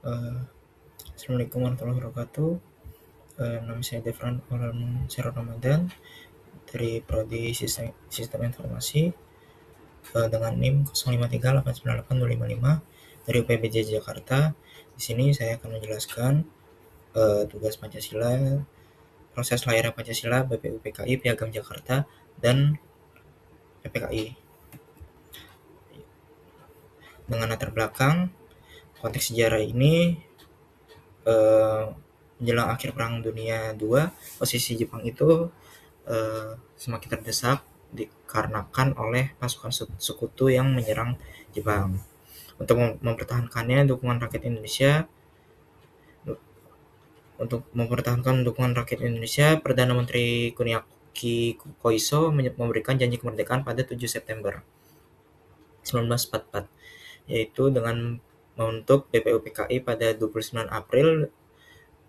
Eh, Assalamualaikum warahmatullahi wabarakatuh. Nama saya Devran Aulan Syarul Ramadan dari Prodi Sistem Informasi dengan NIM 05389825 dari UPBJ Jakarta. Di sini saya akan menjelaskan tugas Pancasila, proses lahirnya Pancasila, BPUPKI, Piagam Jakarta, dan PPKI. Dengan latar belakang konteks sejarah ini, eh, menjelang akhir Perang Dunia II, posisi Jepang itu semakin terdesak dikarenakan oleh pasukan sekutu yang menyerang Jepang. Untuk mempertahankannya, dukungan rakyat Indonesia, Perdana Menteri Kuniaki Koiso memberikan janji kemerdekaan pada 7 September 1944, yaitu dengan membentuk BPUPKI pada 29 April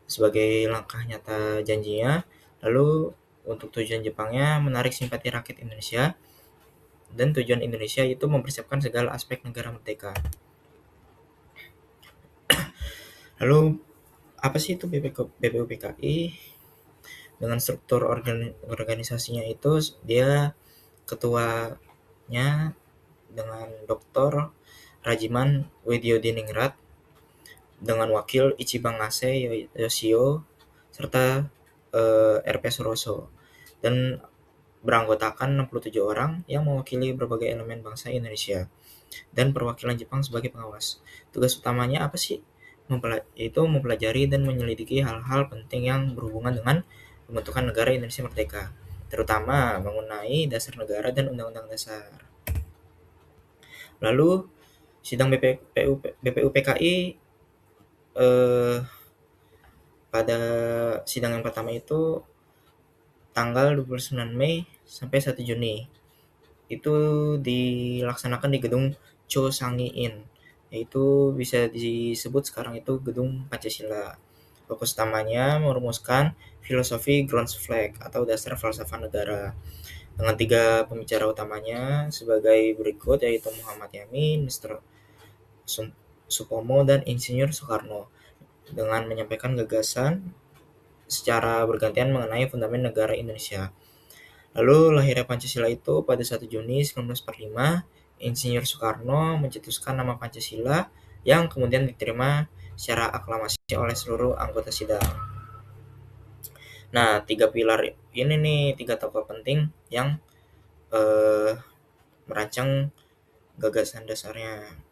sebagai langkah nyata janjinya. Lalu untuk tujuan Jepangnya menarik simpati rakyat Indonesia, dan tujuan Indonesia itu mempersiapkan segala aspek negara merdeka. Lalu apa sih itu BPUPKI? Dengan struktur organisasinya itu, dia ketuanya dengan Dr. Rajiman Widyodiningrat, dengan wakil Ichiban Ase Yoshio, serta RP Suroso, dan beranggotakan 67 orang yang mewakili berbagai elemen bangsa Indonesia dan perwakilan Jepang sebagai pengawas. Tugas utamanya apa sih? Yaitu mempelajari dan menyelidiki hal-hal penting yang berhubungan dengan pembentukan negara Indonesia Merdeka, terutama mengenai dasar negara dan undang-undang dasar. Lalu sidang BPUPKI, eh, pada sidang yang pertama itu tanggal 29 Mei sampai 1 Juni. Itu dilaksanakan di gedung Chosangi-in, yaitu bisa disebut sekarang itu gedung Pancasila. Fokus utamanya merumuskan filosofi Grounds Flag atau dasar falsafah negara, dengan 3 pembicara utamanya sebagai berikut, yaitu Muhammad Yamin, Mr. Supomo, dan Insinyur Soekarno, dengan menyampaikan gagasan secara bergantian mengenai fundament negara Indonesia. Lalu lahirnya Pancasila itu pada 1 Juni 1945, Insinyur Soekarno mencetuskan nama Pancasila yang kemudian diterima secara aklamasi oleh seluruh anggota sidang. Nah, 3 pilar ini nih, 3 tokoh penting yang eh, merancang gagasan dasarnya,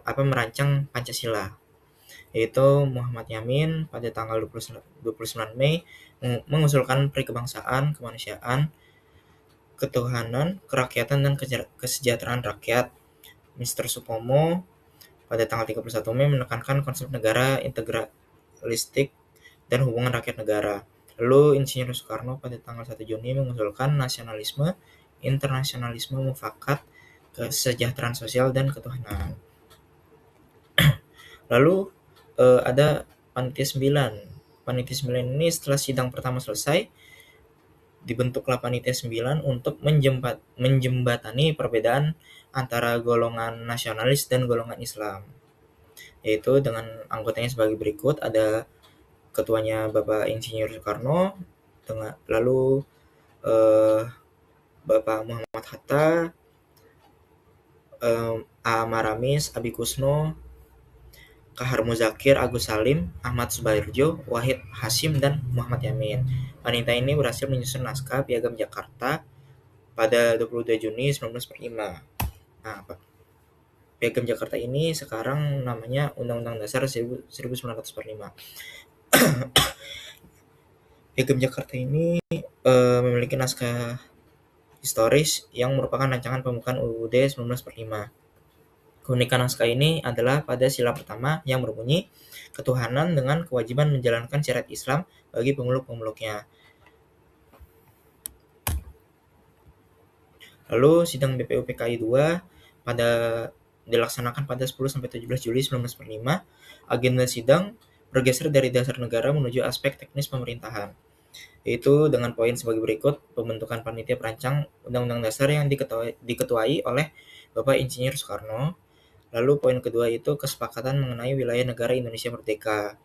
merancang Pancasila, yaitu Muhammad Yamin pada tanggal 29 Mei mengusulkan perikebangsaan, kemanusiaan, ketuhanan, kerakyatan, dan kesejahteraan rakyat. Mr. Supomo pada tanggal 31 Mei menekankan konsep negara integralistik dan hubungan rakyat negara. Lalu Insinyur Soekarno pada tanggal 1 Juni mengusulkan nasionalisme, internasionalisme, mufakat, kesejahteraan sosial, dan ketuhanan. Lalu ada Panitia 9. Panitia 9 ini setelah sidang pertama selesai, dibentuklah Panitia 9 untuk menjembatani perbedaan antara golongan nasionalis dan golongan Islam, yaitu dengan anggotanya sebagai berikut. Ada ketuanya Bapak Insinyur Soekarno, lalu Bapak Muhammad Hatta, A. Maramis, Abi Kusno, Kahar Muzakir, Agus Salim, Ahmad Subairjo, Wahid Hasyim, dan Muhammad Yamin. Panitia ini berhasil menyusun naskah Piagam Jakarta pada 22 Juni 1945. Nah, Piagam Jakarta ini sekarang namanya Undang-Undang Dasar 1945. Piagam Jakarta ini memiliki naskah historis yang merupakan rancangan pembukaan UUD 1945. Keunikan naskah ini adalah pada sila pertama yang berbunyi, ketuhanan dengan kewajiban menjalankan syariat Islam bagi pemeluk-pemeluknya. Lalu sidang BPUPKI 2 dilaksanakan pada 10-17 Juli 1945. Agenda sidang bergeser dari dasar negara menuju aspek teknis pemerintahan, yaitu dengan poin sebagai berikut: pembentukan panitia perancang Undang-Undang Dasar yang diketuai oleh Bapak Insinyur Soekarno, Lalu poin kedua itu kesepakatan mengenai wilayah negara Indonesia merdeka.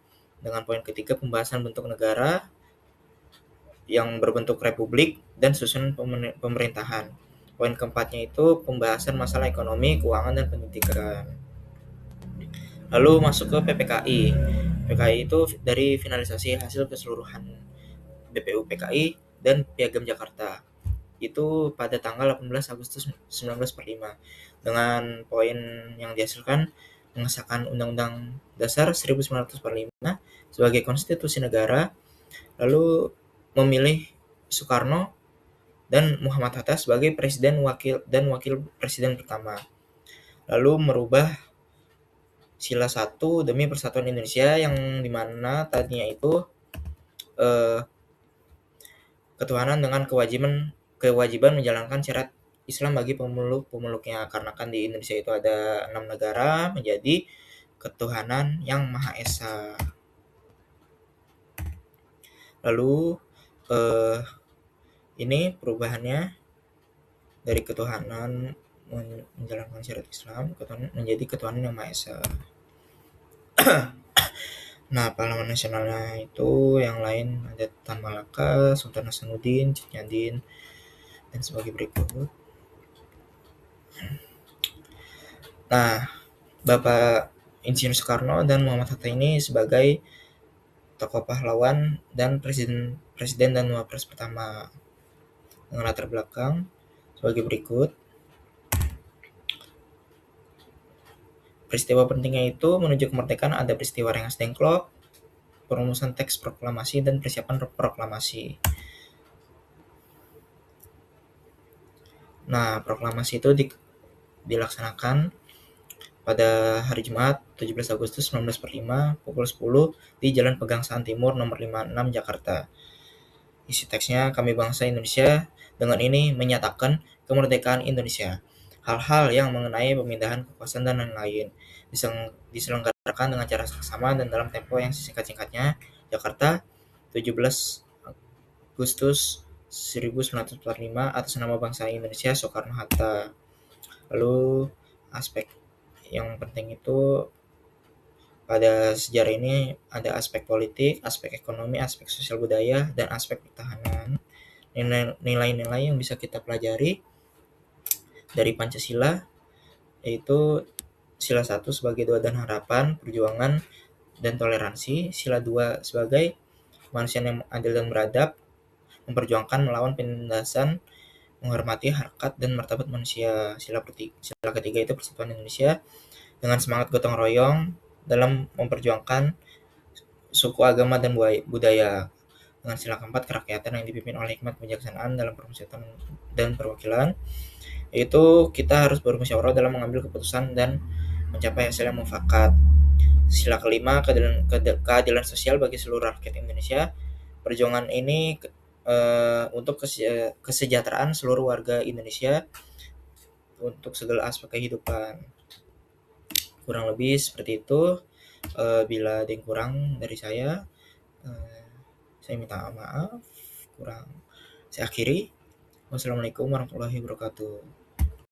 Dengan poin ketiga pembahasan bentuk negara yang berbentuk republik dan susunan pemerintahan. Poin keempatnya itu pembahasan masalah ekonomi, keuangan, dan pendidikan. Lalu masuk ke PPKI. PPKI itu dari finalisasi hasil keseluruhan BPU PKI dan Piagam Jakarta. Itu pada tanggal 18 Agustus 1945. Dengan poin yang dihasilkan mengesahkan Undang-Undang Dasar 1945 sebagai konstitusi negara, lalu memilih Soekarno dan Muhammad Hatta sebagai presiden wakil presiden pertama. Lalu merubah sila 1 demi persatuan Indonesia yang dimana tadinya itu eh, ketuhanan dengan kewajiban menjalankan syariat Islam bagi pemeluknya, karena kan di Indonesia itu ada 6 negara, menjadi ketuhanan yang Maha Esa. Lalu eh, ini perubahannya dari ketuhanan menjalankan syariat Islam menjadi ketuhanan yang Maha Esa. Nah, pahlawan nasionalnya itu yang lain ada Tan Malaka, Sultan Hasanuddin, Cut Nyadin, dan sebagai berikut. Nah, Bapak Insinyur Soekarno dan Muhammad Hatta ini sebagai tokoh pahlawan dan presiden dan wapres pertama, dengan latar belakang sebagai berikut. Peristiwa pentingnya itu menuju kemerdekaan ada peristiwa Rengas Dengklok, perumusan teks proklamasi, dan persiapan proklamasi. Nah, proklamasi itu dilaksanakan pada hari Jumat 17 Agustus 1945 pukul 10 di Jalan Pegangsaan Timur nomor 56 Jakarta. Isi teksnya, kami bangsa Indonesia dengan ini menyatakan kemerdekaan Indonesia. Hal-hal yang mengenai pemindahan kekuasaan dan lain-lain diselenggarakan dengan cara seksama dan dalam tempo yang sesingkat-singkatnya. Jakarta, 17 Agustus 1945 atas nama bangsa Indonesia Soekarno-Hatta. Lalu aspek yang penting itu pada sejarah ini ada aspek politik, aspek ekonomi, aspek sosial budaya, dan aspek pertahanan. Nilai-nilai yang bisa kita pelajari dari Pancasila yaitu sila 1 sebagai doa dan harapan, perjuangan, dan toleransi. Sila 2 sebagai manusia yang adil dan beradab, memperjuangkan melawan penindasan, menghormati harkat dan martabat manusia. Sila ketiga itu persatuan Indonesia dengan semangat gotong royong dalam memperjuangkan suku, agama, dan budaya. Dengan sila keempat kerakyatan yang dipimpin oleh hikmat kebijaksanaan dalam permusyawaratan dan perwakilan, yaitu kita harus bermusyawarah dalam mengambil keputusan dan mencapai hasil yang mufakat. Sila kelima keadilan sosial bagi seluruh rakyat Indonesia. Perjuangan ini untuk kesejahteraan seluruh warga Indonesia untuk segala aspek kehidupan. Kurang lebih seperti itu. Bila ada yang kurang dari saya minta maaf. Saya akhiri. Wassalamualaikum warahmatullahi wabarakatuh.